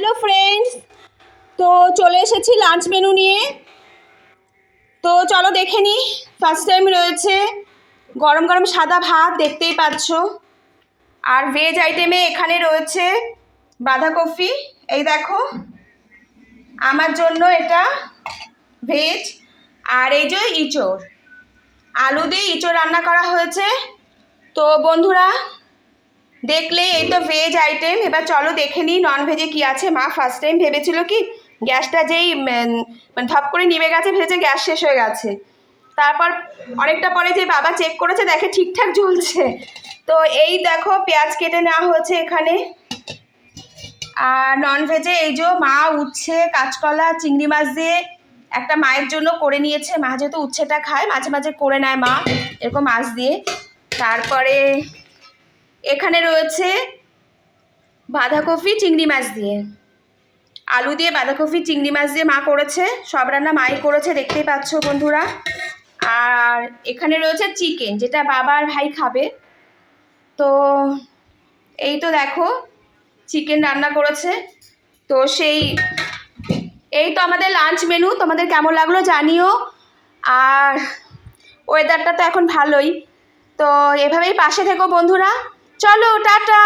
Hello friends, তো চলে এসেছি লাঞ্চ মেনু নিয়ে। তো চলো দেখে নিই। ফার্স্ট টাইম রয়েছে গরম গরম সাদা ভাত, দেখতেই পাচ্ছ। আর ভেজ আইটেমে এখানে রয়েছে বাঁধাকপি, এই দেখো আমার জন্য এটা ভেজ। আর এই যে ইঁচড়, আলু দিয়ে ইঁচড় রান্না করা হয়েছে। তো বন্ধুরা দেখলে এই তো ভেজ আইটেম। এবার চলো দেখে নিই নন ভেজে কী আছে। মা ফার্স্ট টাইম ভেবেছিল কি গ্যাসটা যেই মানে ধপ করে নিভে গেছে, ভেবেছে গ্যাস শেষ হয়ে গেছে। তারপর অনেকটা পরে যে বাবা চেক করেছে, দেখে ঠিকঠাক জ্বলছে। তো এই দেখো পেঁয়াজ কেটে নেওয়া হয়েছে এখানে। আর নন ভেজে এই যে মা উচ্ছে, কাঁচকলা, চিংড়ি মাছ দিয়ে একটা মায়ের জন্য করে নিয়েছে। মা যেহেতু উচ্ছেটা খায়, মাঝে মাঝে করে নেয় মা এরকম মাছ দিয়ে। তারপরে এখানে রয়েছে বাঁধাকপি চিংড়ি মাছ দিয়ে, আলু দিয়ে বাঁধাকপি চিংড়ি মাছ দিয়ে মা করেছে। সব রান্না মাই করেছে, দেখতেই পাচ্ছ বন্ধুরা। আর এখানে রয়েছে চিকেন, যেটা বাবা আর ভাই খাবে। তো এই তো দেখো চিকেন রান্না করেছে। তো এই তো আমাদের লাঞ্চ মেনু। তোমাদের কেমন লাগলো জানিও। আর ওয়েদারটা তো এখন ভালোই। তো এভাবেই পাশে থেকো বন্ধুরা। চলো টাটা।